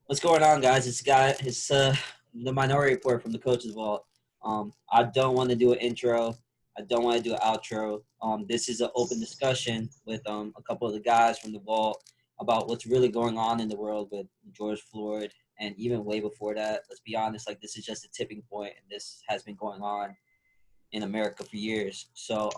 What's going on, guys? It's the Minority Report from the Coach's Vault. I don't want to do an intro. I don't want to do an outro. This is an open discussion with a couple of the guys from the Vault about what's really going on in the world with George Floyd, and even way before that. Let's be honest, like this is just a tipping point, and this has been going on in America for years. So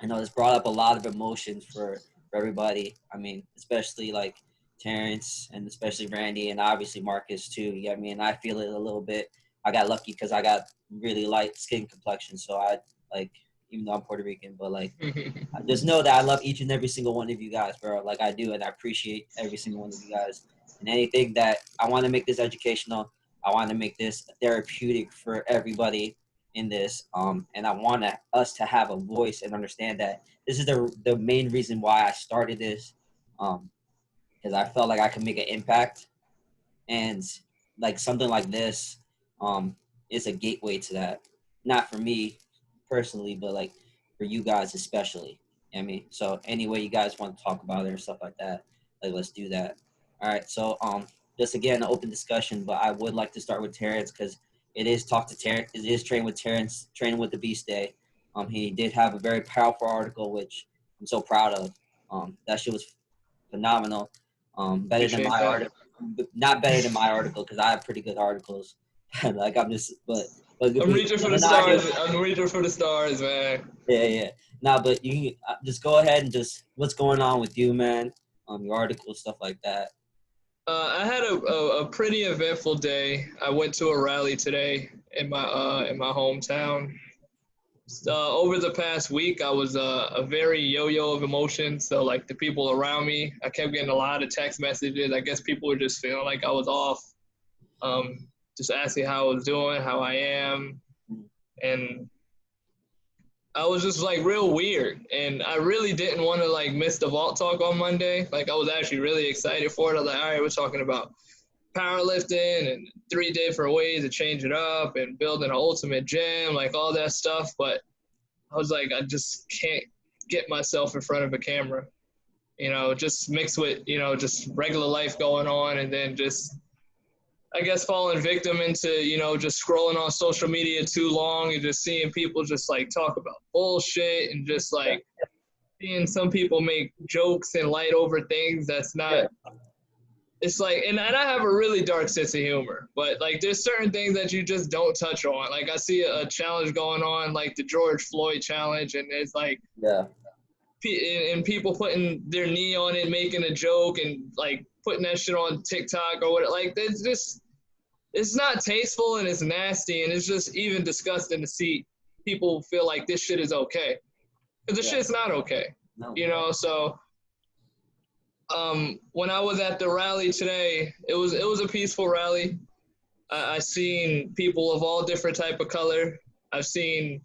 I know it's brought up a lot of emotions for everybody. I mean, especially like Terrence and especially Randy and obviously Marcus too. You get me? And I feel it a little bit. I got lucky because I got really light skin complexion. So I like, even though I'm Puerto Rican, but like, I just know that I love each and every single one of you guys, bro. Like I do, and I appreciate every single one of you guys. And anything that I want to make this educational, I want to make this therapeutic for everybody in this. And I want us to have a voice and understand that this is the main reason why I started this. Because I felt like I could make an impact, and like something like this is a gateway to that. Not for me personally, but like for you guys especially. I mean, so any way you guys want to talk about it or stuff like that, like let's do that. All right, so just again an open discussion, but I would like to start with Terrence because it is talk to Terrence. It is train with Terrence, training with the Beast Day. He did have a very powerful article, which I'm so proud of. That shit was phenomenal. Better than Appreciate my that. article, not better than my article because I have pretty good articles. Like I'm just, but I'm reaching for the not stars. I'm reaching for the stars, man. yeah. Nah, but you can just go ahead and just what's going on with you, man. Your article, stuff like that. I had a pretty eventful day. I went to a rally today in my hometown. Over the past week, I was a very yo-yo of emotions. So like the people around me, I kept getting a lot of text messages. I guess people were just feeling like I was off. Just asking how I was doing, how I am, and I was just like real weird, and I really didn't want to like miss the vault talk on Monday. Like I was actually really excited for it. I was like, all right, we're talking about powerlifting and 3 different ways to change it up and building an ultimate gym, like all that stuff. But I was like, I just can't get myself in front of a camera, just mixed with, just regular life going on, and then just I guess falling victim into, just scrolling on social media too long and just seeing people just like talk about bullshit and just like seeing some people make jokes and light over things that's not. It's like, and I have a really dark sense of humor, but like there's certain things that you just don't touch on. Like I see a challenge going on, like the George Floyd challenge, and it's like, Yeah. and people putting their knee on it, making a joke, and like putting that shit on TikTok or what. Like it's just, it's not tasteful and it's nasty and it's just even disgusting to see people feel like this shit is okay, because the shit's not okay. No. So when I was at the rally today, it was a peaceful rally. I seen people of all different type of color. I've seen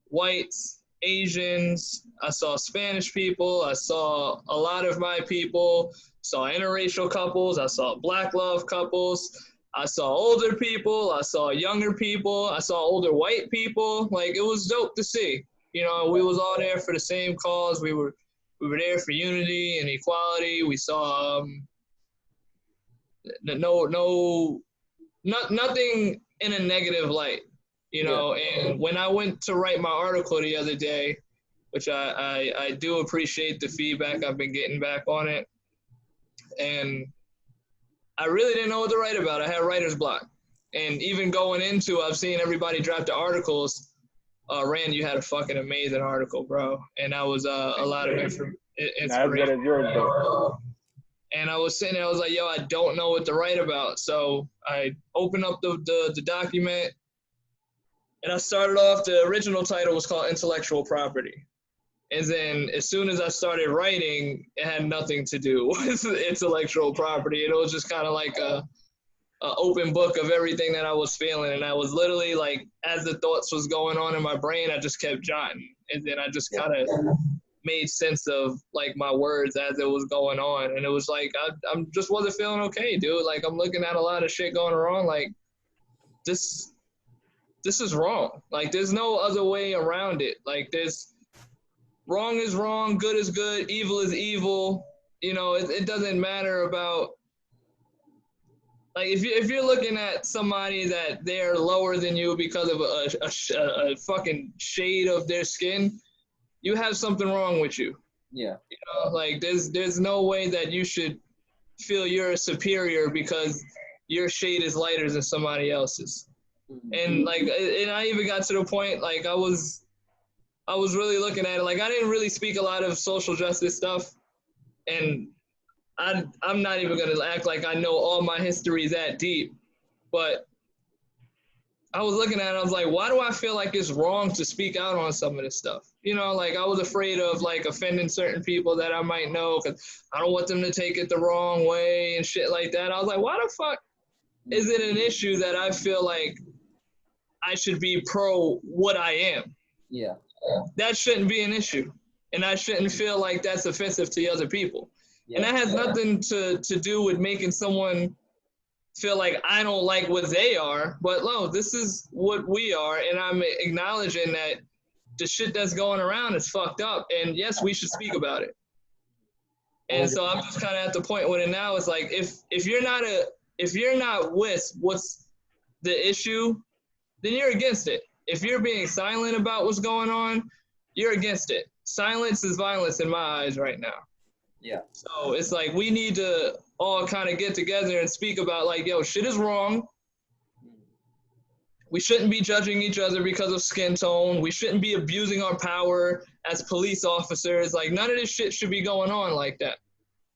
whites, Asians, I saw Spanish people, I saw a lot of my people, saw interracial couples, I saw black love couples, I saw older people, I saw younger people, I saw older white people. Like it was dope to see. We was all there for the same cause. We were there for unity and equality. We saw nothing in a negative light. And when I went to write my article the other day, which I do appreciate the feedback I've been getting back on it, and I really didn't know what to write about. I had writer's block. And even going into, I've seen everybody drop the articles. Rand, you had a fucking amazing article, bro. And that was a lot of inspiration. Not as good as yours, though. And I was sitting there, I was like, yo, I don't know what to write about. So I opened up the document, and I started off, the original title was called Intellectual Property. And then as soon as I started writing, it had nothing to do with intellectual property. And it was just kind of like a open book of everything that I was feeling. And I was literally like, as the thoughts was going on in my brain, I just kept jotting. And then I just kind of made sense of like my words as it was going on. And it was like, I'm just wasn't feeling okay, dude. Like I'm looking at a lot of shit going wrong. Like this is wrong. Like there's no other way around it. Like there's, wrong is wrong, good is good, evil is evil. It doesn't matter about Like if you're looking at somebody that they're lower than you because of a fucking shade of their skin, you have something wrong with you. Yeah. You know, like there's no way that you should feel you're superior because your shade is lighter than somebody else's. And like, and I even got to the point like I was really looking at it like I didn't really speak a lot of social justice stuff, and I'm not even gonna act like I know all my history that deep, but I was looking at it, I was like, why do I feel like it's wrong to speak out on some of this stuff? You know, like I was afraid of like offending certain people that I might know because I don't want them to take it the wrong way and shit like that. I was like, why the fuck is it an issue that I feel like I should be pro what I am? Yeah. That shouldn't be an issue. And I shouldn't feel like that's offensive to other people. Yeah. And that has nothing to do with making someone feel like I don't like what they are, but no, this is what we are, and I'm acknowledging that the shit that's going around is fucked up, and yes, we should speak about it. And so I'm just kind of at the point with it now. It's like if you're not with what's the issue, then you're against it. If you're being silent about what's going on, you're against it. Silence is violence in my eyes right now. Yeah. So it's like we need to all kind of get together and speak about like, yo, shit is wrong. We shouldn't be judging each other because of skin tone. We shouldn't be abusing our power as police officers. Like none of this shit should be going on like that.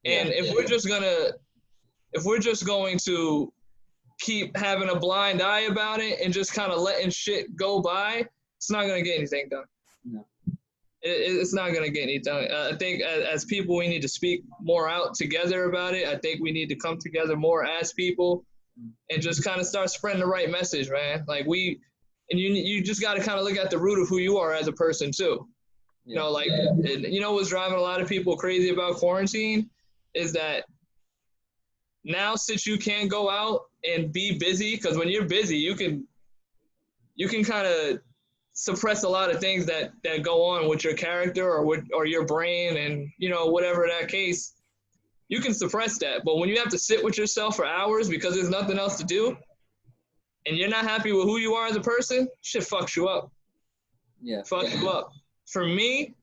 And if we're just going to keep having a blind eye about it and just kind of letting shit go by, it's not going to get anything done. No. It's not going to get anything done. I think as people, we need to speak more out together about it. I think we need to come together more as people and just kind of start spreading the right message, man. Like you just got to kind of look at the root of who you are as a person too. You know, like, you know what's driving a lot of people crazy about quarantine is that now since you can't go out and be busy, because when you're busy, you can kind of suppress a lot of things that go on with your character or your brain, and you know, whatever that case, you can suppress that. But when you have to sit with yourself for hours because there's nothing else to do and you're not happy with who you are as a person, shit fucks you up. Yeah. Fucks you up. For me,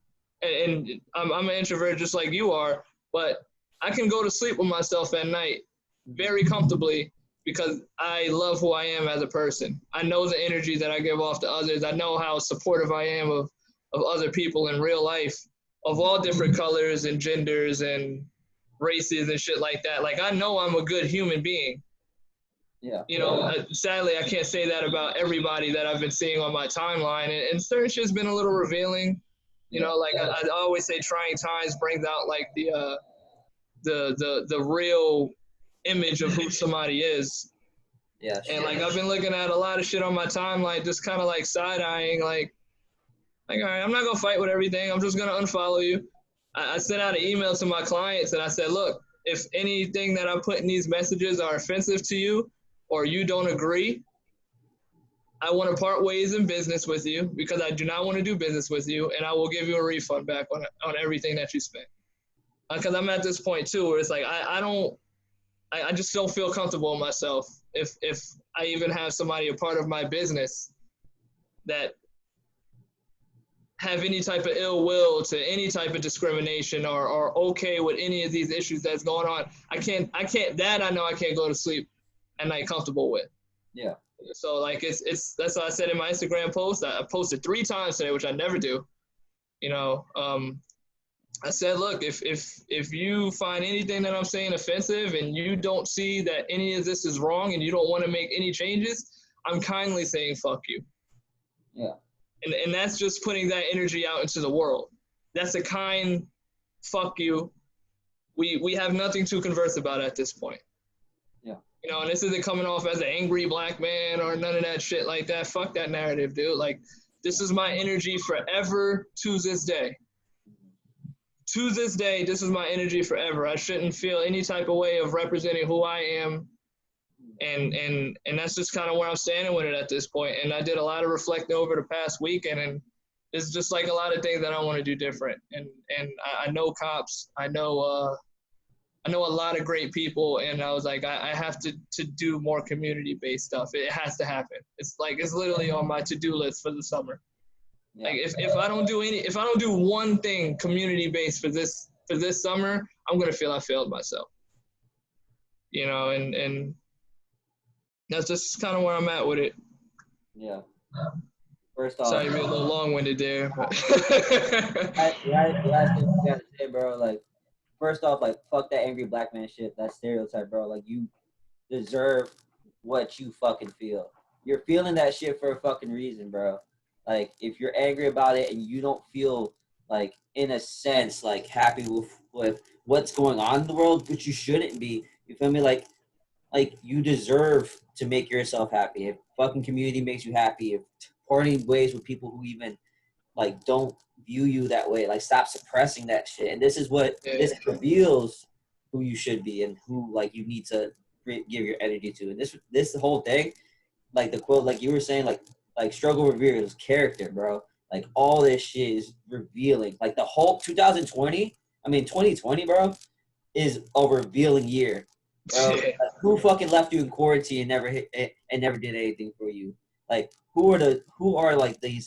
and I'm an introvert just like you are, but I can go to sleep with myself at night very comfortably because I love who I am as a person. I know the energy that I give off to others. I know how supportive I am of other people in real life of all different colors and genders and races and shit like that. Like, I know I'm a good human being. Yeah. You know, sadly, I can't say that about everybody that I've been seeing on my timeline. And certain shit's been a little revealing. You know, like I always say, trying times brings out like the real image of who somebody is. Yeah. And like I've been looking at a lot of shit on my timeline, just kind of like side-eyeing, like all right, I'm not gonna fight with everything. I'm just gonna unfollow you. I sent out an email to my clients and I said, look, if anything that I put in these messages are offensive to you or you don't agree, I want to part ways in business with you because I do not want to do business with you, and I will give you a refund back on everything that you spent. Because I'm at this point too where it's like I just don't feel comfortable in myself if I even have somebody a part of my business that have any type of ill will to any type of discrimination or okay with any of these issues that's going on. I can't that I know I can't go to sleep at night comfortable with. Yeah. So like it's that's what I said in my Instagram post. I posted 3 times today, which I never do. You know, I said, look, if you find anything that I'm saying offensive and you don't see that any of this is wrong and you don't want to make any changes, I'm kindly saying fuck you. Yeah. And that's just putting that energy out into the world. That's a kind fuck you. We have nothing to converse about at this point. Yeah. You know, and this isn't coming off as an angry black man or none of that shit like that. Fuck that narrative, dude. Like, this is my energy forever to this day. To this day, this is my energy forever. I shouldn't feel any type of way of representing who I am. And that's just kind of where I'm standing with it at this point. And I did a lot of reflecting over the past weekend, and it's just like a lot of things that I want to do different. And I know cops. I know I know a lot of great people, and I was like, I have to do more community-based stuff. It has to happen. It's literally on my to-do list for the summer. Yeah. Like if I don't do one thing community-based for this summer, I'm gonna feel I failed myself. And that's just kind of where I'm at with it. Yeah. First off, Sorry to be a little long-winded there. But last thing you gotta say, bro. Like, first off, like, fuck that angry black man shit. That stereotype, bro. Like, you deserve what you fucking feel. You're feeling that shit for a fucking reason, bro. Like, if you're angry about it and you don't feel like, in a sense, like happy with what's going on in the world, which you shouldn't be. You feel me? Like you deserve to make yourself happy. If fucking community makes you happy, if parting ways with people who even like don't view you that way, like stop suppressing that shit. And this is what this reveals who you should be and who like you need to give your energy to. And this whole thing, like the quote, like you were saying, like struggle reveals character, bro. Like all this shit is revealing. Like the whole 2020, bro, is a revealing year. Bro, like, who fucking left you in quarantine and never did anything for you? Like who are like the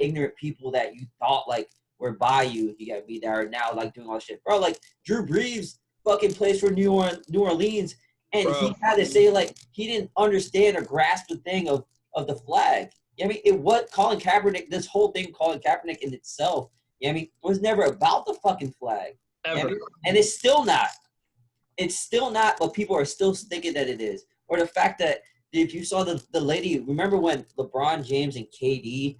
ignorant people that you thought like were by you? You got me that are now like doing all this shit, bro. Like Drew Brees fucking plays for New Orleans, and Bro. he had to say like he didn't understand or grasp the thing of the flag. You know what I mean, what Colin Kaepernick, this whole thing, Colin Kaepernick in itself, you know what I mean, was never about the fucking flag. Ever. You know what I mean? And it's still not. It's still not, but people are still thinking that it is. Or the fact that if you saw the lady, remember when LeBron James and KD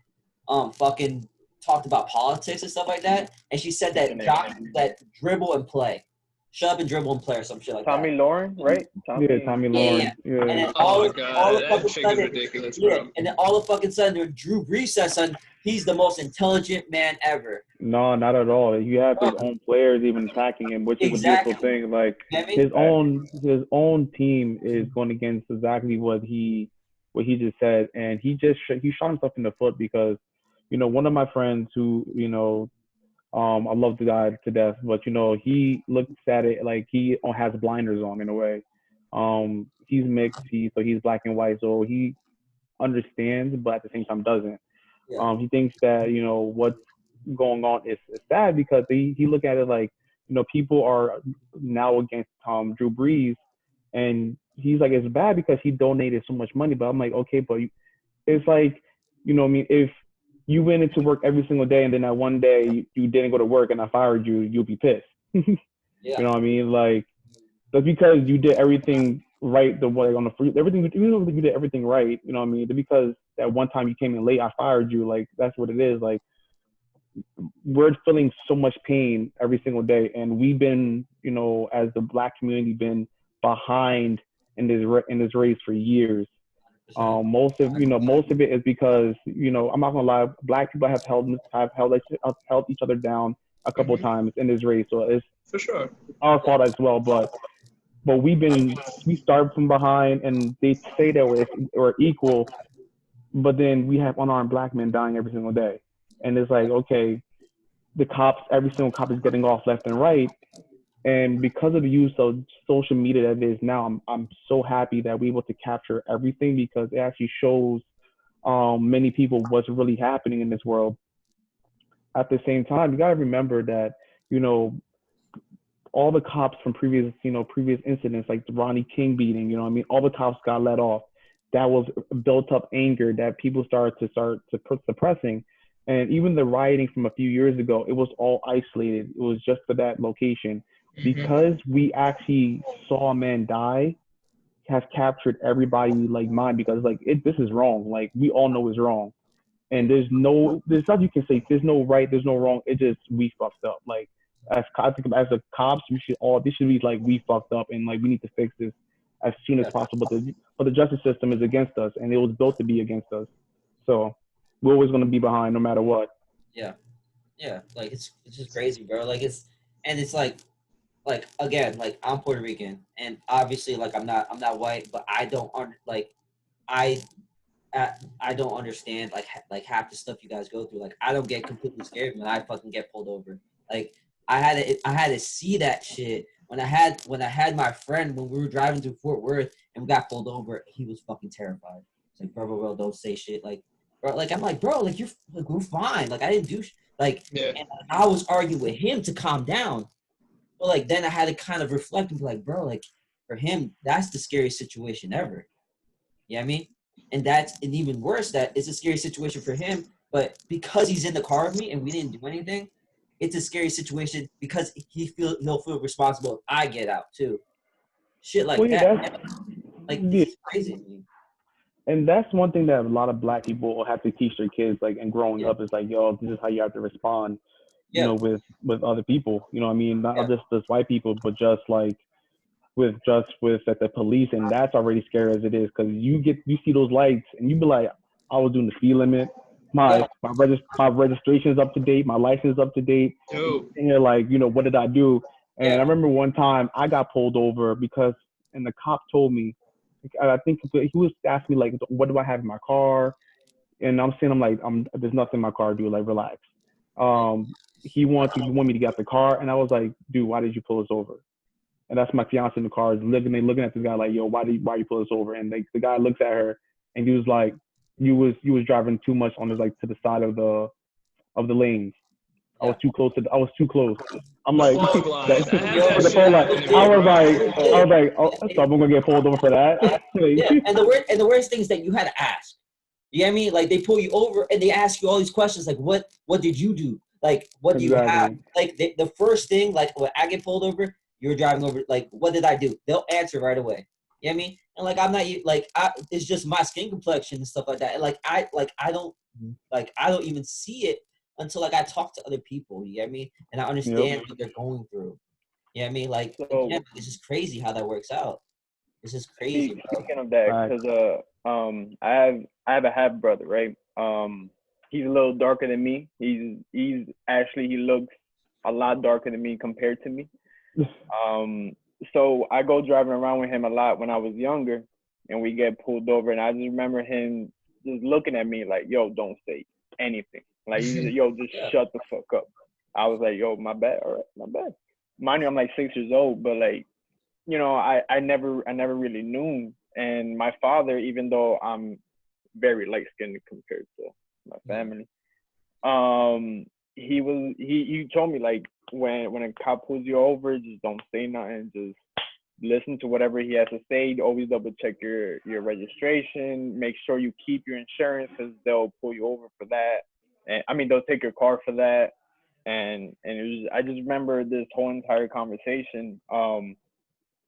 fucking talked about politics and stuff like that? And she said that dribble and play. Shut up and dribble and play or some shit like Tommy that. Lauren, right? Tommy Lauren. Yeah. And then Oh all my of God, a that fucking chick is sudden, ridiculous, bro. and then all of a fucking sudden, Drew Brees says, son, he's the most intelligent man ever. No, not at all. You have his own players even attacking him, which is a beautiful thing. Like You know what I mean? his own team is going against exactly what he just said, and he shot himself in the foot because, one of my friends who, I love the guy to death, but he looks at it like he has blinders on in a way. He's mixed, so he's black and white, so he understands, but at the same time doesn't. Yeah. He thinks that what's going on is sad because he look at it like people are now against Drew Brees, and he's like it's bad because he donated so much money. But I'm like, okay, but it's like what I mean, if you went into work every single day and then that one day you didn't go to work and I fired you, you'll be pissed. Yeah. You know what I mean? Like that's because you did everything right the way on the free everything you did everything right, you know what I mean? Because that one time you came in late, I fired you. Like that's what it is. Like we're feeling so much pain every single day, and we've been, as the black community, been behind in this race for years. Most of it is because I'm not gonna lie, black people have held each other down a couple of times in this race, so it's For sure. our fault as well. But we start from behind, and they say that we're equal, but then we have unarmed black men dying every single day, and it's like, okay, every single cop is getting off left and right, and because of the use of social media that it is now, I'm so happy that we're able to capture everything because it actually shows many people what's really happening in this world. At the same time, you gotta remember that all the cops from previous incidents like the Ronnie King beating, what I mean, all the cops got let off. That was built up anger that people started suppressing. And even the rioting from a few years ago, it was all isolated. It was just for that location. Because we actually saw a man die, has captured everybody like mind because like this is wrong. Like we all know it's wrong. And there's nothing you can say. There's no right, there's no wrong. It just we fucked up. Like as the cops, this should be like we fucked up and like we need to fix this as soon as possible. But the justice system is against us, and it was built to be against us. So we're always gonna be behind no matter what. Yeah. Like it's just crazy, bro. Like it's again, like I'm Puerto Rican, and obviously like I'm not white, but I don't I don't understand like half the stuff you guys go through. Like I don't get completely scared when I fucking get pulled over. Like I had to see that shit when I had my friend when we were driving through Fort Worth and we got pulled over, he was fucking terrified. It's like, bro, don't say shit. Like, bro, like I'm like, bro, like we're fine. Like I didn't do like, Yeah. and I was arguing with him to calm down. But like then I had to kind of reflect and be like, bro, like for him, that's the scariest situation ever. You know what I mean? And that's and even worse, that it's a scary situation for him, but because he's in the car with me and we didn't do anything, it's a scary situation because he'll feel responsible if I get out too. Shit like Well, yeah, that. Like yeah. it's crazy to me. And that's one thing that a lot of black people will have to teach their kids, like, and growing Yeah. up is like, yo, this is how you have to respond, Yeah. with other people. You know what I mean? Yeah. Not just white people, but just like with like the police, and that's already scary as it is, because you see those lights and you be like, I was doing the speed limit, Yeah. my registration is up to date, my license is up to date, Dude. and you're like, what did I do? And Yeah. I remember one time I got pulled over and the cop told me, I think he was asking me like, what do I have in my car? And I'm saying, there's nothing in my car, dude. Like, relax. He wanted me to get out the car, and I was like, dude, why did you pull us over? And that's my fiance in the car, is looking at this guy like, yo, why you pull us over? And like the guy looks at her, and he was like, you was driving too much on to the side of the lanes. I was too close. I'm The like, fog lines. I had Yo, that the shit phone line. happen to me, I bro. was like, oh, so I'm gonna get pulled over for that. yeah. And the worst thing is that you had to ask. You know what I mean? Like they pull you over and they ask you all these questions like, what did you do? Like, what do you have? Exactly. Like the first thing, like when I get pulled over, you're driving over, like, what did I do? They'll answer right away. You know what I mean? And like I'm not like it's just my skin complexion and stuff like that. And like I don't even see it until like I talk to other people. You know what I mean? And I Yep. understand what they're going through. You know what I mean? Like So again, it's just crazy how that works out. It's just crazy, bro. speaking of that, Right. because I have a half brother, right? He's a little darker than me. He's actually, he looks a lot darker than me compared to me. So I go driving around with him a lot when I was younger, and we get pulled over, and I just remember him just looking at me like, "Yo, don't say anything." Like, "Yo, just Yeah. shut the fuck up." I was like, "Yo, my bad. All right, my bad." Mind you, I'm like 6 years old, but like, I never really knew. And my father, even though I'm very light skinned compared to my family, he told me like, when a cop pulls you over, just don't say nothing, just listen to whatever he has to say. Always double check your registration, make sure you keep your insurance, because they'll pull you over for that, and I mean they'll take your car for that. And I just remember this whole entire conversation.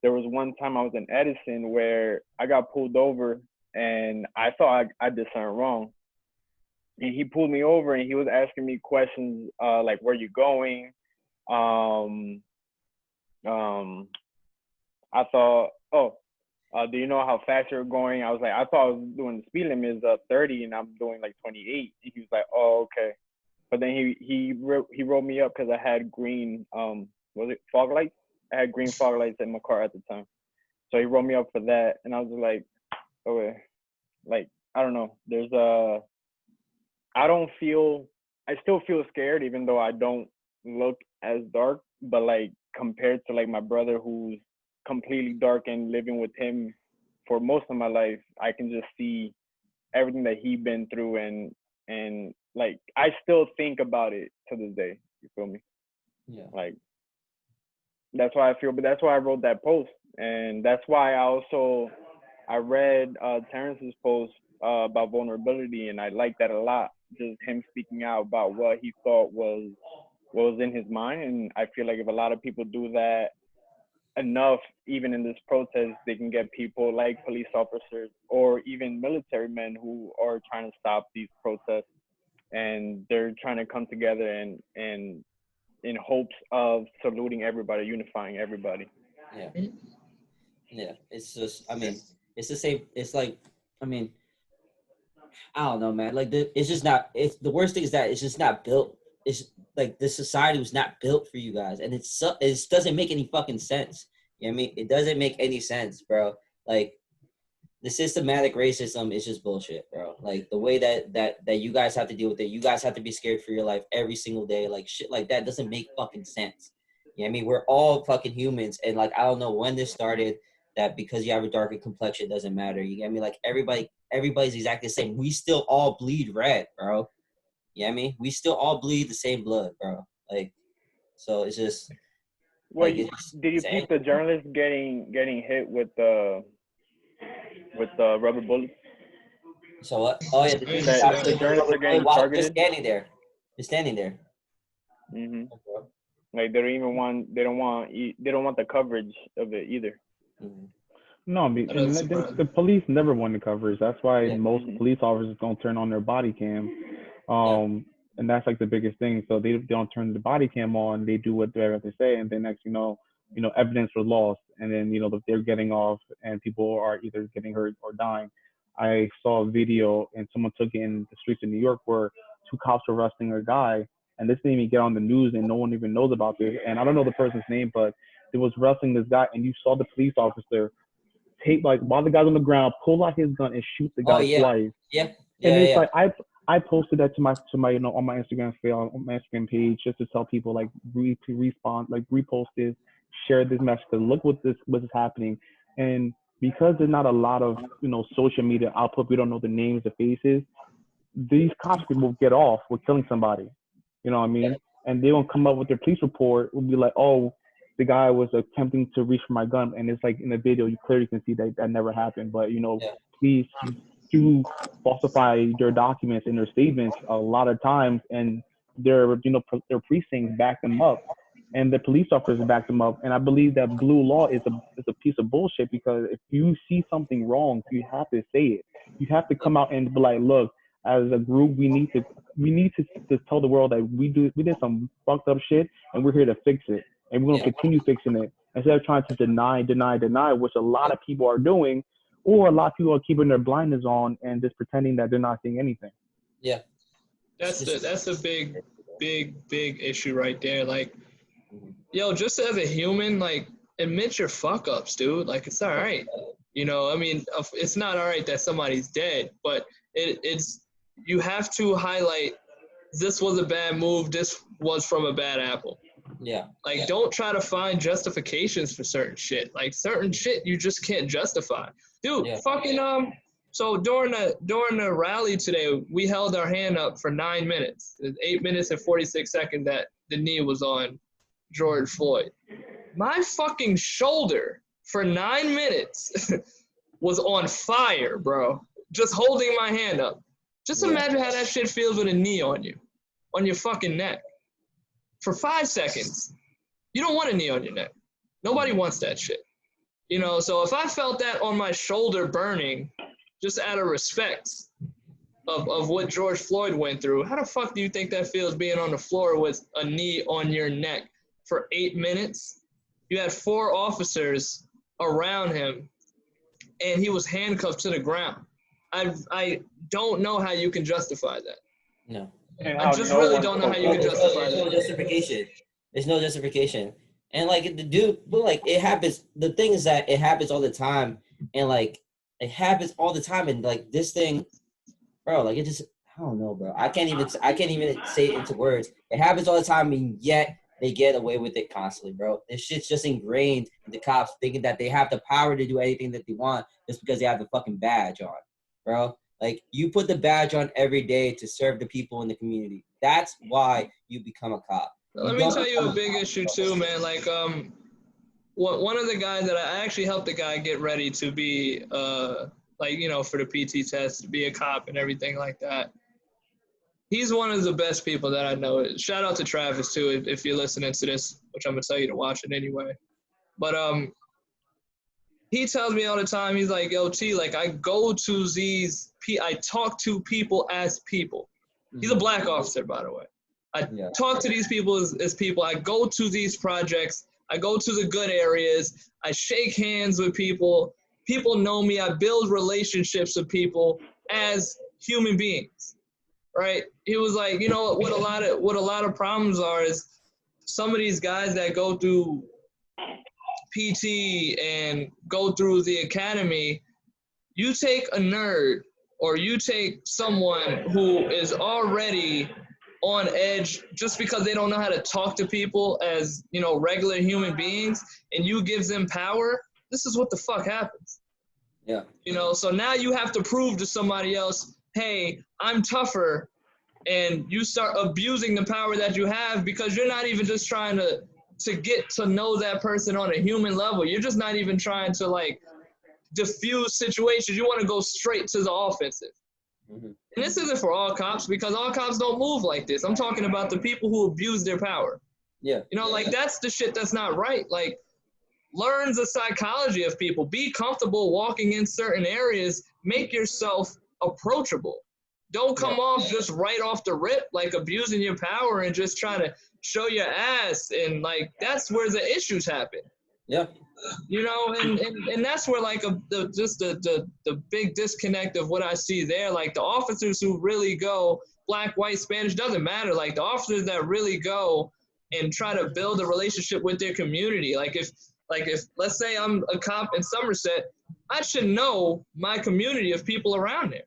There was one time I was in Edison where I got pulled over, and I thought I did something wrong. And he pulled me over, and he was asking me questions, like, where you going? Um, um, I thought, oh, do you know how fast you're going? I was like, I thought I was doing the speed limit is 30, and I'm doing like 28. And he was like, oh, okay. But then he wrote me up because I had green, was it fog lights? I had green fog lights in my car at the time. So he wrote me up for that, and I was like, okay, like, I don't know. I still feel scared, even though I don't look as dark, but like compared to like my brother, who's completely dark, and living with him for most of my life, I can just see everything that he been through, and like I still think about it to this day. You feel me? Yeah. Like, that's why I feel, but that's why I wrote that post, and that's why I read Terrence's post about vulnerability, and I like that a lot. Just him speaking out about what he thought was what was in his mind, and I feel like if a lot of people do that enough, even in this protest, they can get people like police officers or even military men who are trying to stop these protests, and they're trying to come together and in hopes of saluting everybody, unifying everybody. Yeah. Yeah. It's just, I mean, it's the same. It's like, I mean, I don't know, man. Like, it's just not. It's the worst thing is that it's just not built. It's like the society was not built for you guys, and it doesn't make any fucking sense. You know what I mean? It doesn't make any sense, bro. Like the systematic racism is just bullshit, bro. Like the way that you guys have to deal with it, you guys have to be scared for your life every single day. Like shit like that doesn't make fucking sense. You know what I mean? We're all fucking humans, and like I don't know when this started. That because you have a darker complexion doesn't matter. You get me? Like everybody's exactly the same. We still all bleed red, bro. You know what I mean? We still all bleed the same blood, bro. Like, so it's just Well, like it's did you it's peep the journalist getting hit with the rubber bullets? so what? Oh yeah, the I dude didn't just see That got the that. hit with a journalists rubber are bullet getting while just targeted. standing there. Just standing there. Mhm. Bro. Like they don't want the coverage of it either. Mhm. No, I mean, That doesn't and surprise the me. police never want the coverage. That's why Yeah, most Mhm. police officers don't turn on their body cam. yeah, And that's like the biggest thing. So they don't turn the body cam on. They do what they have to say, and then next evidence was lost, and then they're getting off, and people are either getting hurt or dying. I saw a video, and someone took it in the streets of New York where two cops were arresting a guy, and this didn't even get on the news, and no one even knows about this. And I don't know the person's name, but they was arresting this guy, and you saw the police officer take like while the guy's on the ground, pull out his gun and shoot the oh guy yeah, twice. yeah, And yeah, it's yeah, like I posted that to my on my Instagram on my Instagram page just to tell people like respond like repost this, share this message. Cause look what is happening, and because there's not a lot of social media output, we don't know the names, the faces. These cops will get off with killing somebody. You know what I yeah, mean? And they won't come up with their police report. Will be like, oh, the guy was attempting to reach for my gun, and it's like in the video you clearly can see that never happened. But yeah, police do falsify their documents and their statements a lot of times, and their precincts back them up, and the police officers back them up. And I believe that blue law is a piece of bullshit because if you see something wrong, you have to say it. You have to yeah, come out and be like, look, as a group, we need to tell the world that we did some fucked up shit, and we're here to fix it, and we're gonna yeah, continue fixing it instead of trying to deny, which a lot yeah, of people are doing, or a lot of people are keeping their blinders on and just pretending that they're not seeing anything. yeah. It's That's just the big issue right there. Like, mhm. yo, just as a human, like, admit your fuck ups, dude. Like, it's all right. I mean, it's not all right that somebody's dead, but it's you have to highlight this was a bad move. This was from a bad apple. Yeah, Like, don't try to find justifications for certain shit. Like, certain shit you just can't justify. Dude, yeah, fucking so during the rally today, we held our hand up for 9 minutes. 8 minutes and 46 seconds that the knee was on George Floyd. My fucking shoulder for 9 minutes was on fire, bro. Just holding my hand up. Just yeah, imagine how that shit feels with a knee on you, on your fucking neck. For 5 seconds, you don't want a knee on your neck. Nobody wants that shit. So if I felt that on my shoulder burning, just out of respect of what George Floyd went through, how the fuck do you think that feels being on the floor with a knee on your neck for 8 minutes? You had 4 officers around him, and he was handcuffed to the ground. I don't know how you can justify that. no. And I how just no really one don't know how spoke you up. can justify There's no that. justification. There's no justification. And like the dude, but like it happens. The thing is that it happens all the time, and like it happens all the time, and like this thing, bro, like it just I don't know, bro. I can't even say it into words. It happens all the time, and yet they get away with it constantly, bro. This shit's just ingrained in the cops, thinking that they have the power to do anything that they want just because they have the fucking badge on, bro. Like you put the badge on every day to serve the people in the community. That's why you become a cop. You Let me don't tell you become a a big cop. issue too, man. Like one of the guys that I actually helped the guy get ready to be for the PT test, to be a cop and everything like that. He's one of the best people that I know. Shout out to Travis too, if you're listening to this, which I'm gonna tell you to watch it anyway. But he tells me all the time, he's like, yo, T, like I talk to people as people. He's a black officer, by the way. I Yeah. talk to these people as people. I go to these projects. I go to the good areas. I shake hands with people. People know me. I build relationships with people as human beings, right? He was like, what a lot of problems are is some of these guys that go through PT and go through the academy, you take a nerd or you take someone who is already on edge just because they don't know how to talk to people as, you know, regular human beings, and you gives them power, this is what the fuck happens. Yeah. You know, so now you have to prove to somebody else, hey, I'm tougher, and you start abusing the power that you have because you're not even just trying to get to know that person on a human level. You're just not even trying to like diffuse situations. You want to go straight to the offensive. Mm-hmm. And this isn't for all cops because all cops don't move like this. I'm talking about the people who abuse their power. Yeah. You know, like that's the shit that's not right. Like, learn the psychology of people. Be comfortable walking in certain areas. Make yourself approachable. Don't come off just right off the rip, like abusing your power and just trying to show your ass. And like, that's where the issues happen. Yeah. You know, and that's where like the big disconnect of what I see there. Like the officers who really go black, white, Spanish, doesn't matter. Like the officers that really go and try to build a relationship with their community. Like if let's say I'm a cop in Somerset, I should know my community of people around there.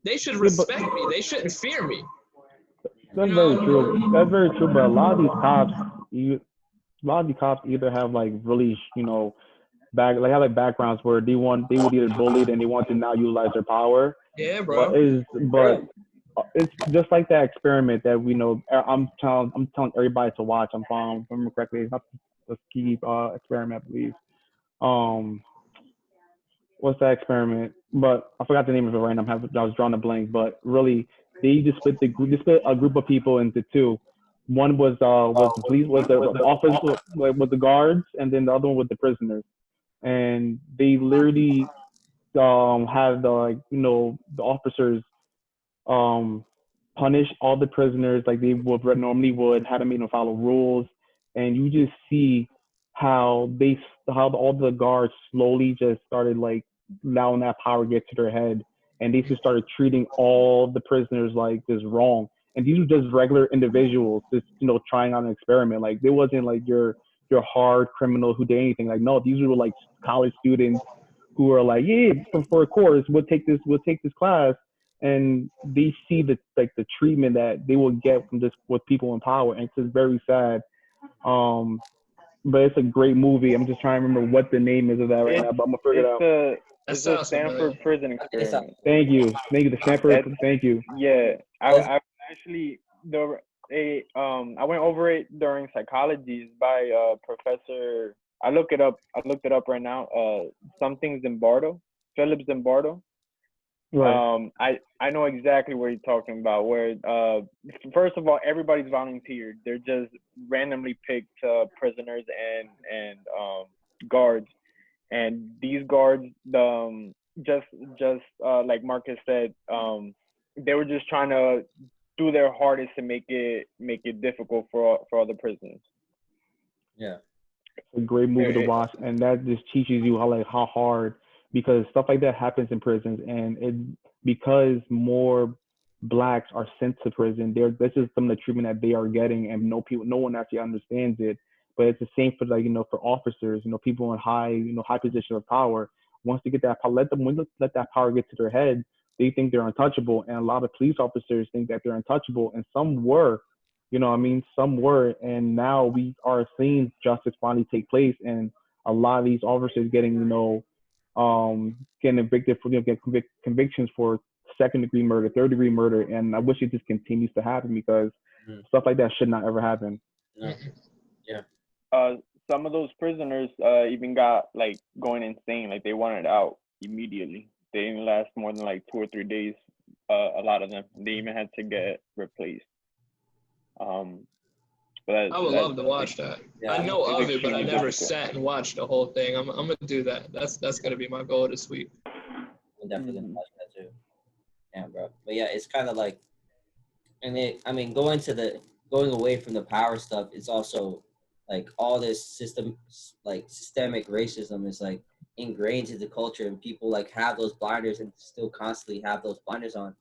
They should respect me. They shouldn't fear me. That's very true. That's very true. But a lot of these cops either have like really, you know, have like backgrounds where they would either bullied and they want to now utilize their power. Yeah, bro. But it's just like that experiment that we know. I'm telling everybody to watch. If I remember correctly, it's not the ski experiment, I believe. What's that experiment? But I forgot the name of it right now. I was drawing a blank. But really, they just split a group of people into two. One was the police, was the office, was the guards, and then the other one was the prisoners. And they literally have the, like, you know, the officers um punish all the prisoners like they would normally would, had to make them follow rules, and you just see how all the guards slowly just started like allowing that power get to their head, and they just started treating all the prisoners like just wrong. And these were just regular individuals, just, you know, trying out an experiment. Like they wasn't like your hard criminal who did anything. Like no, these were like college students who are like, yeah, for a course, we'll take this class, and they see the treatment that they will get from this with people in power, and it's just very sad. Um, but it's a great movie. I'm just trying to remember what the name is of that right now, but I'm gonna figure it out. It's a Stanford prison experiment. Thank you, the Stanford. Thank you. Yeah, I actually I went over it during psychology by Professor. I looked it up right now. Something Zimbardo, Philip Zimbardo. Right. I know exactly what you're talking about. Where first of all, everybody's volunteered. They're just randomly picked prisoners and guards, and these guards, just like Marcus said, they were just trying to do their hardest to make it difficult for other prisoners. Yeah. It's a great movie to watch, and that just teaches you how hard, because stuff like that happens in prisons, and because more blacks are sent to prison, this is some of the treatment that they are getting, and no one actually understands it. But it's the same for, like, you know, for officers, you know, people in high position of power. Once they get that power, let that power get to their head, they think they're untouchable, and a lot of police officers think that they're untouchable, and some were. You know what I mean? Some were, and now we are seeing justice finally take place, and a lot of these officers getting, you know, getting evicted for, you know, getting convictions for second-degree murder, third-degree murder, and I wish it just continues to happen, because stuff like that should not ever happen. No. Yeah. Some of those prisoners even got like going insane, like they wanted out immediately. They didn't last more than like 2 or 3 days. A lot of them, they even had to get replaced. But I would love to watch that. Yeah, I know of it, but I extremely never difficult. sat and watched the whole thing. I'm gonna do that. That's gonna be my goal this week. I'm definitely gonna watch that too. Yeah, bro. But yeah, it's kind of like, and I mean, going away from the power stuff, it's also like all this systemic racism is like ingrained into the culture, and people like have those blinders and still constantly have those blinders on.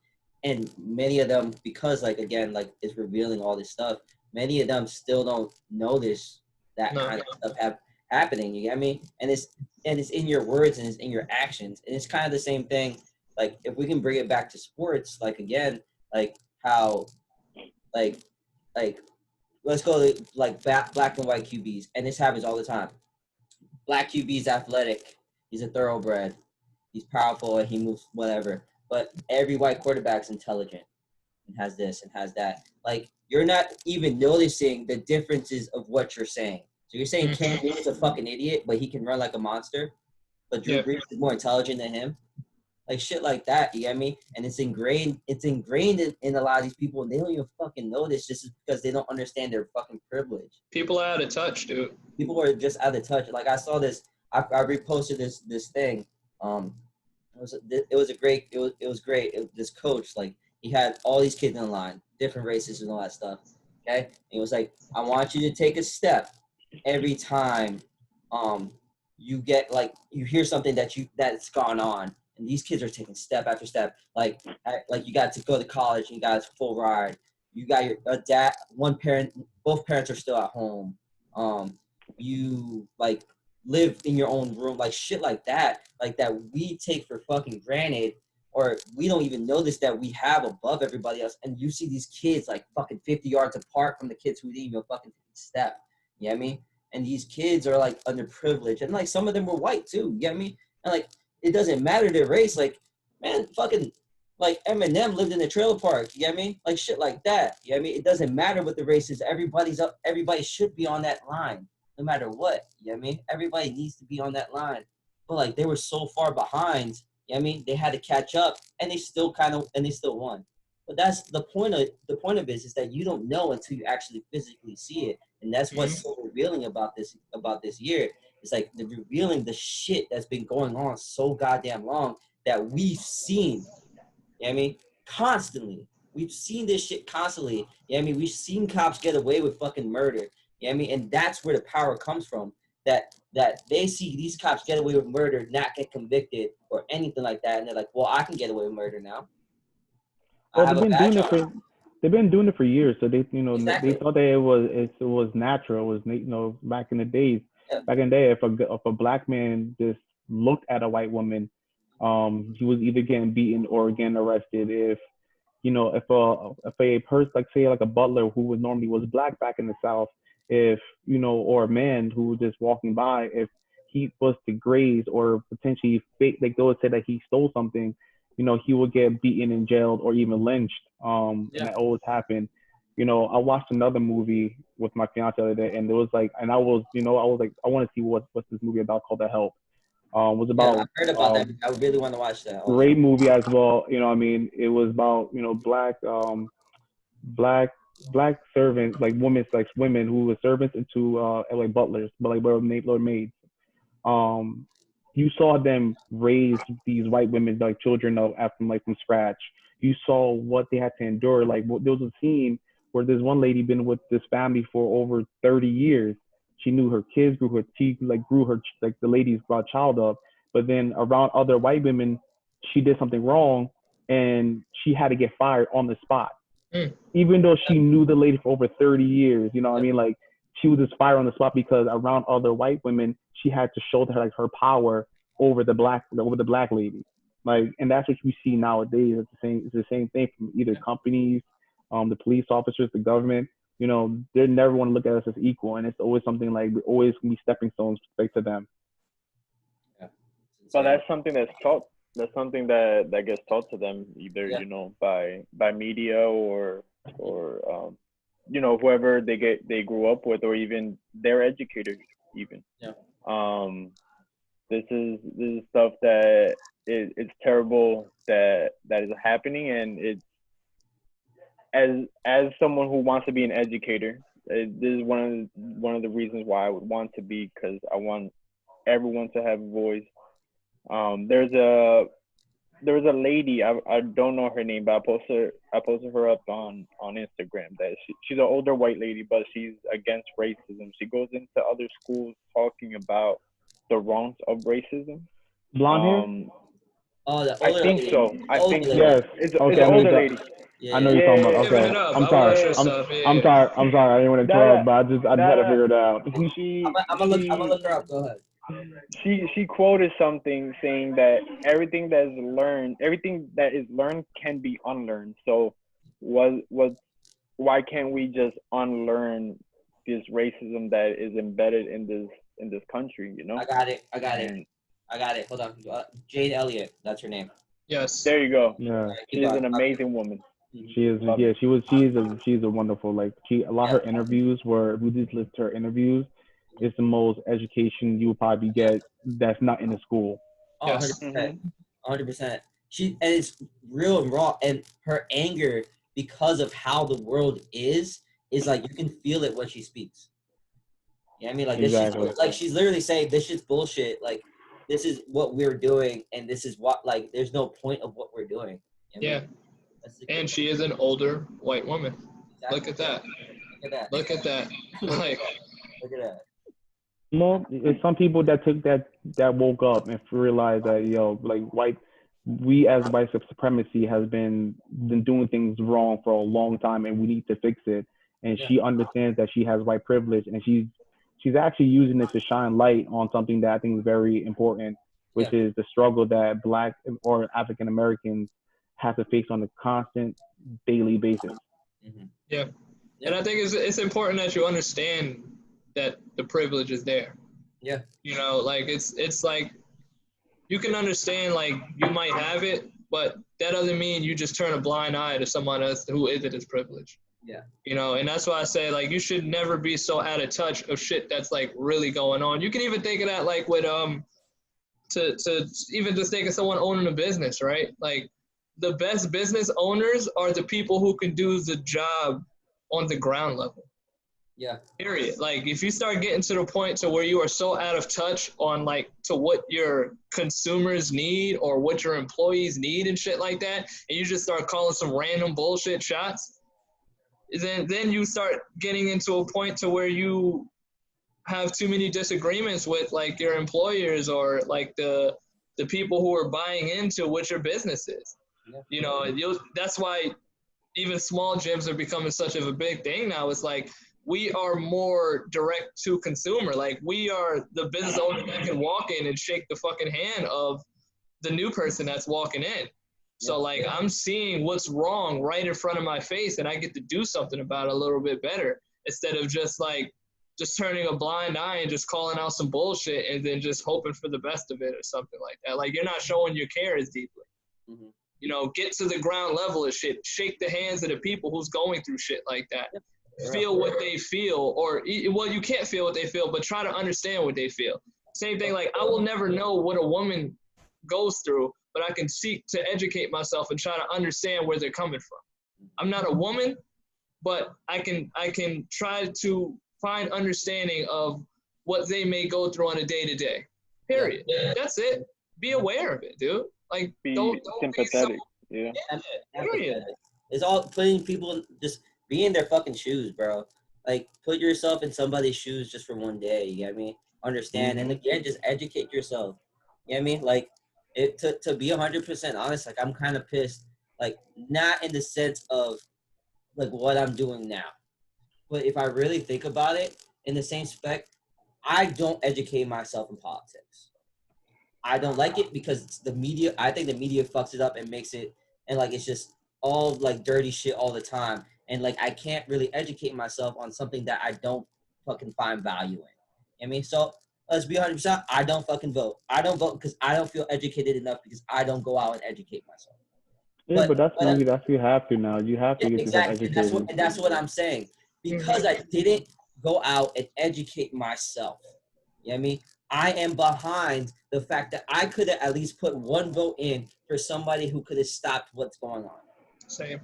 And many of them, because like, again, like it's revealing all this stuff, many of them still don't know that kind of stuff happening. You get me? And it's in your words and it's in your actions. And it's kind of the same thing. Like if we can bring it back to sports, like again, like how like like let's go to like black and white QBs, and this happens all the time. Black QB is athletic. He's a thoroughbred. He's powerful and he moves whatever. But every white quarterback's intelligent and has this and has that. Like you're not even noticing the differences of what you're saying. So you're saying Cam Newton's a fucking idiot, but he can run like a monster. But Drew Brees is more intelligent than him. Like shit like that, you get me? And it's ingrained in a lot of these people, and they don't even fucking know this just because they don't understand their fucking privilege. People are out of touch, dude. People are just out of touch. Like I saw this, I reposted this thing. It was great. This coach, like he had all these kids in line, different races and all that stuff. Okay, and he was like, I want you to take a step every time, you get like you hear something that's gone on. And these kids are taking step after step. Like you got to go to college and you got a full ride. You got your dad, one parent, both parents are still at home. You like live in your own room, like shit like that we take for fucking granted, or we don't even notice that we have above everybody else. And you see these kids like fucking 50 yards apart from the kids who didn't even fucking step. You know what I mean? And these kids are like underprivileged, and like some of them were white too. You get me? And like it doesn't matter their race. Like, man, fucking, like Eminem lived in a trailer park. You get me? Like shit like that. You know what I mean? It doesn't matter what the race is. Everybody's up. Everybody should be on that line, no matter what. You know what I mean? Everybody needs to be on that line. But like they were so far behind. You know what I mean? They had to catch up, and they still won. But that's the point of it is that you don't know until you actually physically see it, and that's what's so revealing about this year. It's like they're revealing the shit that's been going on so goddamn long that we've seen. You know what I mean? Constantly. We've seen this shit constantly. You know what I mean? We've seen cops get away with fucking murder. You know what I mean? And that's where the power comes from. That they see these cops get away with murder, not get convicted or anything like that. And they're like, well, I can get away with murder now. Well, they've been doing it for years. So they Exactly. they thought that it was natural. It was back in the days. Yeah. Back in the day, if a black man just looked at a white woman, he was either getting beaten or getting arrested. If a person, like say like a butler who was black back in the South, or a man who was just walking by, if he was to graze or potentially like they would say that he stole something, he would get beaten and jailed or even lynched. And that always happened. I watched another movie with my fiance the other day, and it was like, and I was like, I want to see what's this movie about called The Help. Was about I heard about that. I really want to watch that. Also. Great movie as well. It was about black black servants, like women who were servants into like butlers, but like were maids. Um, you saw them raise these white women like children from scratch. You saw what they had to endure. Like there was a scene where this one lady been with this family for over 30 years. She knew her kids, grew her like the lady's child up. But then around other white women, she did something wrong, and she had to get fired on the spot. Even though she knew the lady for over 30 years, I mean, like she was just fired on the spot because around other white women, she had to show her like her power over the black lady. Like, and that's what we see nowadays. It's the same thing from either companies, the police officers, the government. They never want to look at us as equal, and it's always something like we're always gonna be stepping stones to them. Yeah. But that's something that's taught. That's something that gets taught to them either by media or whoever they grew up with, or even their educators even. This is stuff that it's terrible that is happening, and it's as someone who wants to be an educator, this is one of the reasons why I would want to be, because I want everyone to have a voice. There was a lady, I don't know her name, but I posted her up on Instagram, that she's an older white lady, but she's against racism. She goes into other schools talking about the wrongs of racism. Blonde hair? Oh, the older I think lady. so. I think so. Yes. It's Okay, an older lady. I know you're talking about. Okay, I'm sorry. I'm sorry. I didn't want to interrupt, but I just had to figure it out. I'm gonna look her up. Go ahead. She quoted something saying that everything that is learned can be unlearned. So was why can't we just unlearn this racism that is embedded in this country? You know. I got it. And I got it. Hold on. Jade Elliott. That's her name. Yes. there you go. Yeah, Keep She's going. an amazing woman. she is. Love Yeah, it. she's a wonderful. Like a lot of her interviews where we just listen to her interviews. It's the most education you will probably get that's not in the school. Oh, Yes. 100%. 100%. And it's real and raw. And her anger because of how the world is like you can feel it when she speaks. You know what I mean? Like this Exactly. shit's, like she's literally saying this shit's bullshit. Like this is what we're doing and this is what like there's no point of what we're doing. You know what I Yeah. mean? That's the And she is an older white woman. exactly. Look at that. Look at that. Look at that. Like, Look at that. Well, it's some people that took that woke up and realized that like we as white supremacy has been doing things wrong for a long time, and we need to fix it. And Yeah. she understands that she has white privilege, and she's actually using it to shine light on something that I think is very important, which is the struggle that Black or African Americans have to face on a constant daily basis. Mm-hmm. yeah. And I think it's important that you understand that the privilege is there. Yeah. You know, like it's like you can understand like you might have it, but that doesn't mean you just turn a blind eye to someone else who isn't as privileged. Yeah. You know, and that's why I say like you should never be so out of touch of shit that's like really going on. You can even think of that like with to even just think of someone owning a business, right? Like the best business owners are the people who can do the job on the ground level. Yeah. Period. Like if you start getting to the point to where you are so out of touch on like to what your consumers need or what your employees need and shit like that, and you just start calling some random bullshit shots, then you start getting into a point to where you have too many disagreements with like your employers or like the people who are buying into what your business is. Yeah. You know, that's why even small gyms are becoming such of a big thing now. It's like we are more direct to consumer. Like we are the business owner that can walk in and shake the fucking hand of the new person that's walking in. So like I'm seeing what's wrong right in front of my face and I get to do something about it a little bit better instead of just turning a blind eye and just calling out some bullshit and then just hoping for the best of it or something like that. Like you're not showing your care as deeply. Mm-hmm. You know, get to the ground level of shit. Shake the hands of the people who's going through shit like that. Feel what they feel, or well, you can't feel what they feel, but try to understand what they feel. Same thing. Like I will never know what a woman goes through, but I can seek to educate myself and try to understand where they're coming from. I'm not a woman, but I can try to find understanding of what they may go through on a day-to-day. Period. That's it. Be aware of it, dude. Like Be don't sympathetic. Yeah. Period. It's all putting people just be in their fucking shoes, bro. Like put yourself in somebody's shoes just for one day. You get me? Understand, and again, just educate yourself. You know what I mean? Like to be 100% honest, like I'm kind of pissed. Like not in the sense of like what I'm doing now, but if I really think about it, in the same spec, I don't educate myself in politics. I don't like it because it's the media. I think the media fucks it up and makes it, and like it's just all like dirty shit all the time. And like I can't really educate myself on something that I don't fucking find value in. You know what I mean? So let's be 100%. I don't fucking vote. I don't vote because I don't feel educated enough because I don't go out and educate myself. Yeah, but that's you have to now. You have to get yourself exactly. educated. That's what I'm saying. Because I didn't go out and educate myself. You know what I mean? I am behind the fact that I could have at least put one vote in for somebody who could have stopped what's going on. Same.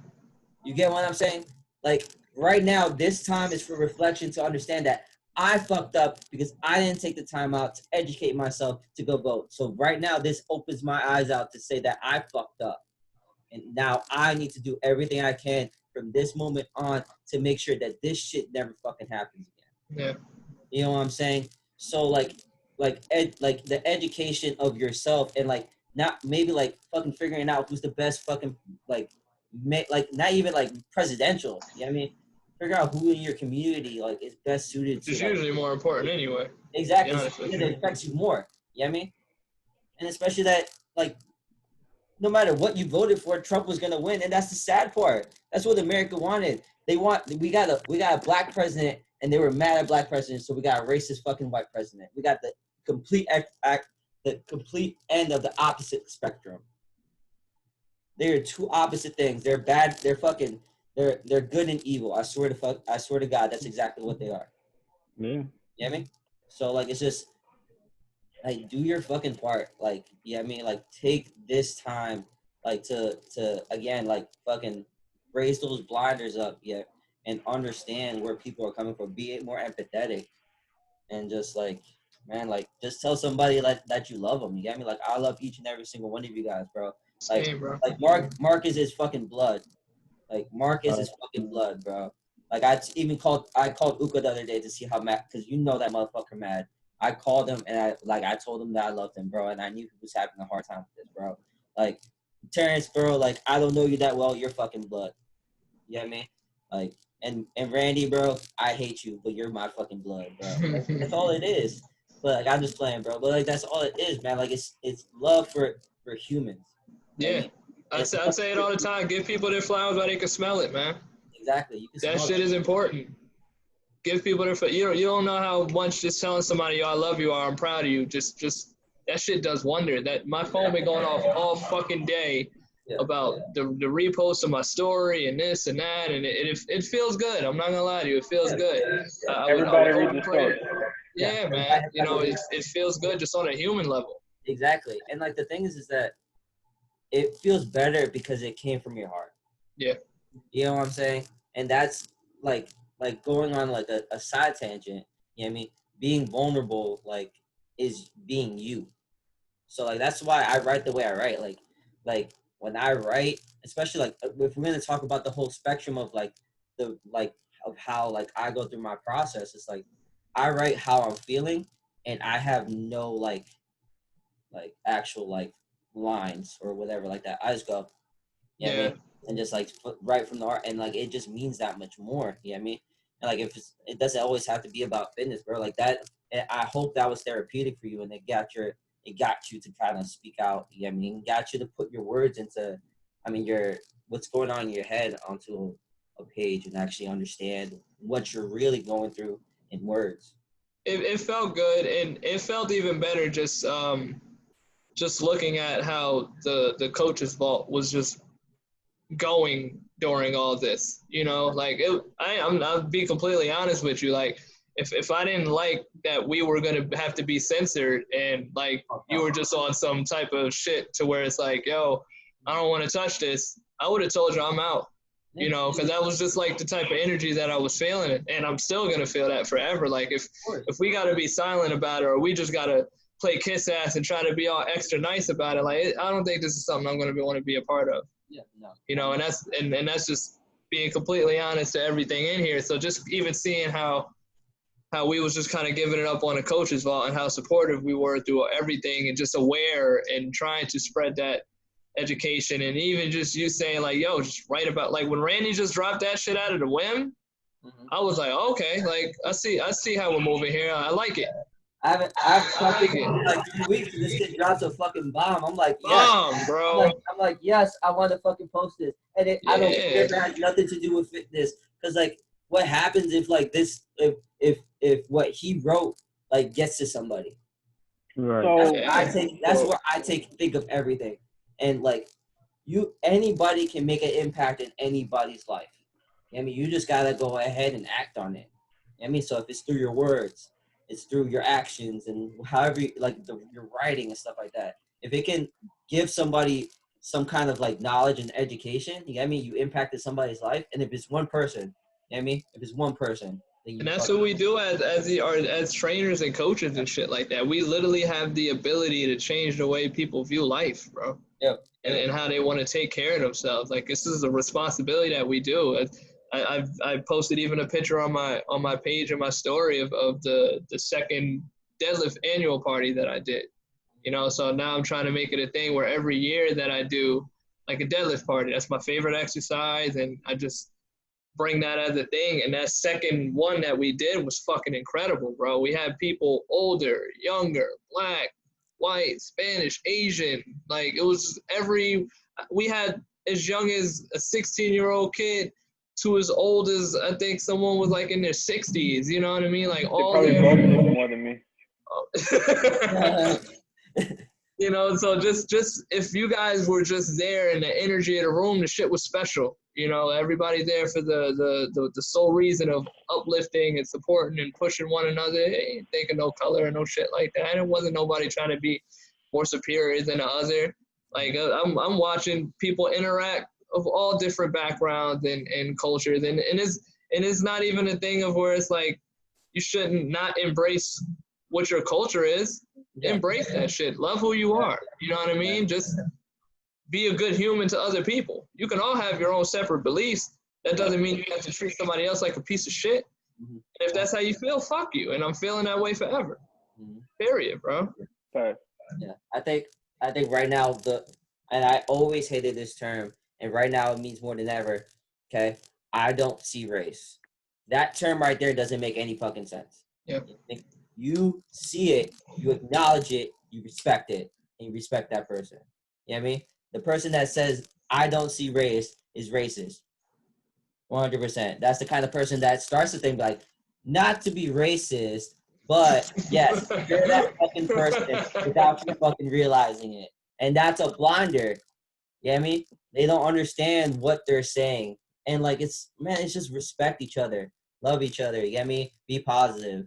You get what I'm saying? Like right now, this time is for reflection to understand that I fucked up because I didn't take the time out to educate myself to go vote. So right now, this opens my eyes out to say that I fucked up. And now I need to do everything I can from this moment on to make sure that this shit never fucking happens again. Yeah. You know what I'm saying? So like the education of yourself and like not maybe like fucking figuring out who's the best fucking like not even like presidential. You know what I mean? Figure out who in your community like is best suited to. It's like, usually more important anyway. exactly. Because it affects you more. You know what I mean? And especially that like no matter what you voted for, Trump was gonna win, and that's the sad part. That's what America wanted. we got a black president, and they were mad at black president, so we got a racist fucking white president. We got the complete the complete end of the opposite spectrum. They are two opposite things. They're bad. They're fucking. They're good and evil. I swear to God, that's exactly what they are. Yeah. You know what I mean? So like, it's just like, do your fucking part. Like, you know what I mean? Like, take this time, like, to again, like, fucking raise those blinders up, yeah, and understand where people are coming from. Be more empathetic, and just like, man, like, just tell somebody like that you love them. You get me? Like, I love each and every single one of you guys, bro. Like, Same, bro. like Mark is his fucking blood. Like, Mark is his fucking blood, bro. Like, I called Uka the other day to see how mad, because you know that motherfucker mad. I called him, and I told him that I loved him, bro, and I knew he was having a hard time with this, bro. Like, Terrence, bro, like, I don't know you that well. You're fucking blood. You know what I mean? Like, and Randy, bro, I hate you, but you're my fucking blood, bro. That's all it is. But like, I'm just playing, bro. But like, that's all it is, man. Like, it's love for humans. You know what I Yeah. mean? I say it all the time. Give people their flowers while they can smell it, man. Exactly. You can That smell shit it. is important. Give people their you don't know how much just telling somebody, yo, I love you or I'm proud of you, just that shit does wonder. That my phone been going off all fucking day about the repost of my story and this and that, and it feels good. I'm not gonna lie to you, it feels good. Everybody reads the story. Yeah, man. You know, it feels good just on a human level. Exactly. And like, the thing is that it feels better because it came from your heart. Yeah. You know what I'm saying? And that's like going on like a side tangent. You know what I mean? Being vulnerable, like, is being you. So like, that's why I write the way I write. Like when I write, especially like, if we're gonna talk about the whole spectrum of like of how like I go through my process, it's like I write how I'm feeling, and I have no like actual like lines or whatever like that. I just go, you know what I mean? And just like right from the heart, and like, it just means that much more. You know what I mean? And like, if it doesn't always have to be about fitness, bro. Like that, I hope that was therapeutic for you, and it got you to kind of speak out. You know what I mean? It got you to put your words into, I mean, what's going on in your head onto a page, and actually understand what you're really going through in words. It felt good, and it felt even better just looking at how the coach's vault was just going during all this, you know, like I'll be completely honest with you. Like, if I didn't like that we were going to have to be censored, and like you were just on some type of shit to where it's like, yo, I don't want to touch this, I would have told you I'm out, you know, because that was just like the type of energy that I was feeling, and I'm still going to feel that forever. Like, if we got to be silent about it, or we just got to play kiss ass and try to be all extra nice about it, like, I don't think this is something I'm going to want to be a part of. Yeah, no. You know, and that's just being completely honest to everything in here. So just even seeing how we was just kind of giving it up on a coach's vault, and how supportive we were through everything, and just aware and trying to spread that education. And even just you saying like, yo, just write about, like, when Randy just dropped that shit out of the whim, I was like, okay, like, I see how we're moving here. I like it. I've like it. Like 3 weeks, and this kid drops a fucking bomb. I'm like, yes. Bomb, bro. I'm like, yes, I want to fucking post this. And I don't care if it has nothing to do with fitness. Because like, what happens if like this, if what he wrote like gets to somebody? Right. So That's where I think of everything. And like, anybody can make an impact in anybody's life. I mean, you just gotta go ahead and act on it. I mean, so if it's through your words, it's through your actions, and however your writing and stuff like that. If it can give somebody some kind of like knowledge and education, you know what I mean? You impacted somebody's life, and if it's one person, you know what I mean? If it's one person, then you. And that's what we do as trainers and coaches and shit like that. We literally have the ability to change the way people view life, bro. Yep. And how they want to take care of themselves. Like, this is a responsibility that we do. I posted even a picture on my page and my story of the second deadlift annual party that I did. You know, so now I'm trying to make it a thing where every year that I do like a deadlift party, that's my favorite exercise, and I just bring that as a thing. And that second one that we did was fucking incredible, bro. We had people older, younger, black, white, Spanish, Asian. Like, it was we had as young as a 16-year-old kid to as old as I think someone was like in their 60s. You know what I mean? Like They all probably their. both live more than me. You know, so just if you guys were just there in the energy of the room, the shit was special. You know, everybody there for the sole reason of uplifting and supporting and pushing one another. Ain't thinking no color or no shit like that. And it wasn't nobody trying to be more superior than the other. Like I'm watching people interact of all different backgrounds and cultures, and it's not even a thing of where it's like you shouldn't not embrace what your culture is. Embrace that shit. Love who you are. You know what I mean? Just be a good human to other people. You can all have your own separate beliefs. That doesn't mean you have to treat somebody else like a piece of shit. And if that's how you feel, fuck you. And I'm feeling that way forever. Period, bro. But Yeah, I think right now and I always hated this term, and right now it means more than ever. Okay, I don't see race. That term right there doesn't make any fucking sense. Yeah. You see it, you acknowledge it, you respect it, and you respect that person. You know what I mean? The person that says I don't see race is racist. 100%. That's the kind of person that starts to think like, not to be racist, but yes, you're that fucking person without you fucking realizing it. And that's a blinder. You know what I mean? They don't understand what they're saying. And like it's just respect each other. Love each other. You know what I mean? Be positive.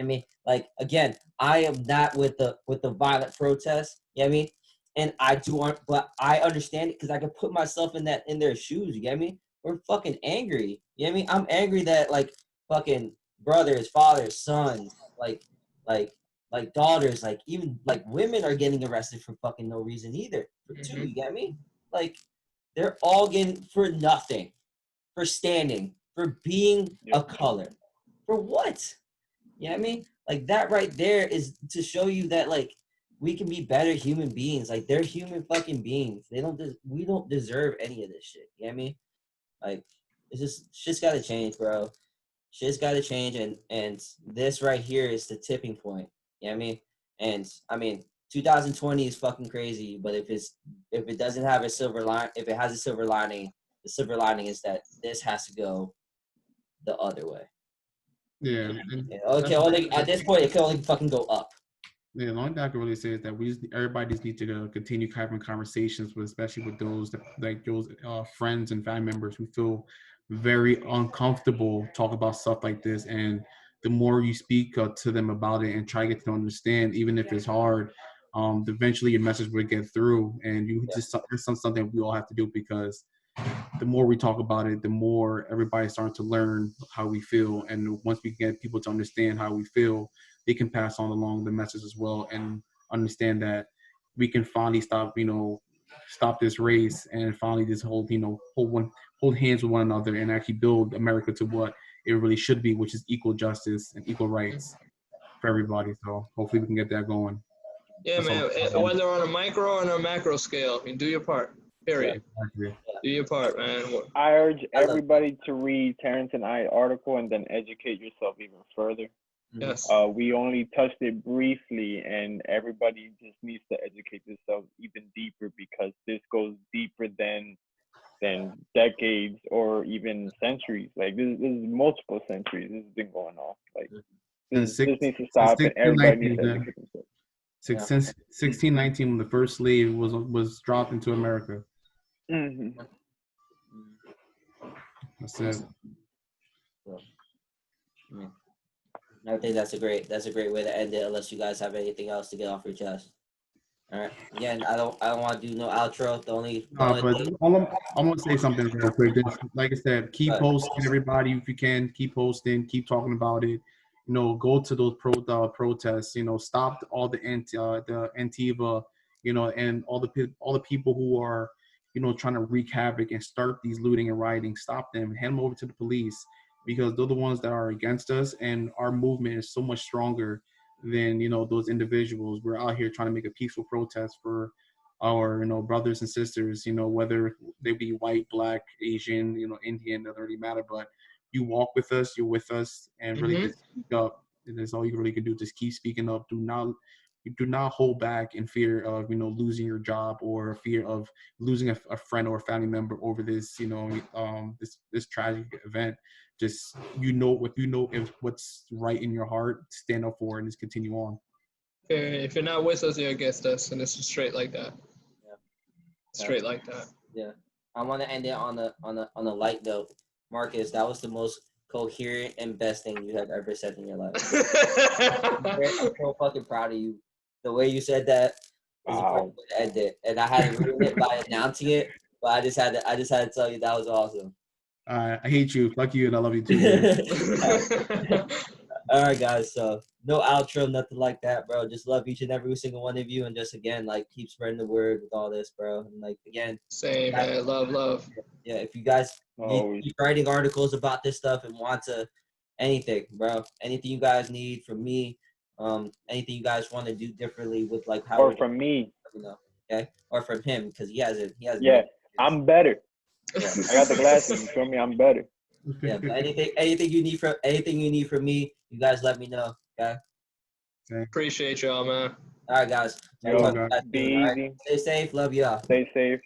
I mean, like again, I am not with the violent protest. You know what I mean? And I do want, but I understand it because I can put myself in their shoes. You get me? We're fucking angry. You know what I mean? I'm angry that like fucking brothers, fathers, sons, like daughters, like even like women are getting arrested for fucking no reason either. For two, you get me? Like they're all getting for nothing, for standing, for being a color. For what? You know what I mean? Like that right there is to show you that like we can be better human beings. Like they're human fucking beings. We don't deserve any of this shit. You know what I mean? Like it's just shit's gotta change, bro. Shit's gotta change and this right here is the tipping point. You know what I mean? And I mean 2020 is fucking crazy, but if it doesn't have a silver line, if it has a silver lining, the silver lining is that this has to go the other way. Yeah. Okay, only at this point it can only fucking go up. Yeah, the only thing I can really say is that everybody just need to continue having conversations with, especially with those friends and family members who feel very uncomfortable talk about stuff like this. And the more you speak to them about it and try to get them to understand, even if it's hard, eventually your message will get through. And it's something we all have to do because the more we talk about it, the more everybody's starting to learn how we feel. And once we get people to understand how we feel, they can pass on along the message as well and understand that we can finally stop this race and finally just hold hands with one another and actually build America to what it really should be, which is equal justice and equal rights for everybody. So hopefully we can get that going. Yeah, man. Whether on a micro or on a macro scale, you do your part. Period. Exactly. Do your part, man. I urge everybody to read Terrence and I article and then educate yourself even further. Yes. We only touched it briefly, and everybody just needs to educate themselves even deeper because this goes deeper than decades or even centuries. Like this is multiple centuries. This has been going on. Like this needs to stop, and everybody needs to educate themselves. Since 1619, when the first slave was dropped into America. Mm-hmm. That's it. I think that's a great way to end it. Unless you guys have anything else to get off your chest. All right. Again, I don't want to do no outro. I'm gonna say something real quick. Like I said, keep posting, everybody. If you can, keep posting, keep talking about it. Go to those protests. Stop all the Antifa. And all the people who are trying to wreak havoc and start these looting and rioting. Stop them. Hand them over to the police because they're the ones that are against us, and our movement is so much stronger than those individuals. We're out here trying to make a peaceful protest for our brothers and sisters, whether they be white, black, Asian, Indian, doesn't really matter. But you walk with us, you're with us, and really just speak up. And that's all you really can do. Just keep speaking up. Do not you do not hold back in fear of, you know, losing your job or fear of losing a friend or a family member over this, you know, this tragic event. Just, you know, if what's right in your heart, stand up for it and just continue on. If you're not with us, you're against us, and it's straight like that. Yeah. Straight like that. Yeah. I want to end it on a light note. Marcus, that was the most coherent and best thing you have ever said in your life. I'm so fucking proud of you. The way you said that is the perfect way to end it. And I had to ruin it by announcing it, but I just had to tell you that was awesome. I hate you. Fuck you, and I love you too, man. All right, guys. So no outro, nothing like that, bro. Just love each and every single one of you, and just again, like, keep spreading the word with all this, bro. And like, again, Same, man. Love. yeah. If you guys need keep writing articles about this stuff and want to anything, bro, anything you guys need from me, anything you guys want to do differently with like how or from me, you know, okay, or from him because he has it. Yeah, I'm better. Yeah. I got the glasses. You feel me? I'm better. Yeah, but anything you need from me, you guys let me know. Okay. Appreciate y'all, man. All right, guys. Yo, be easy. Stay safe. Love y'all. Stay safe.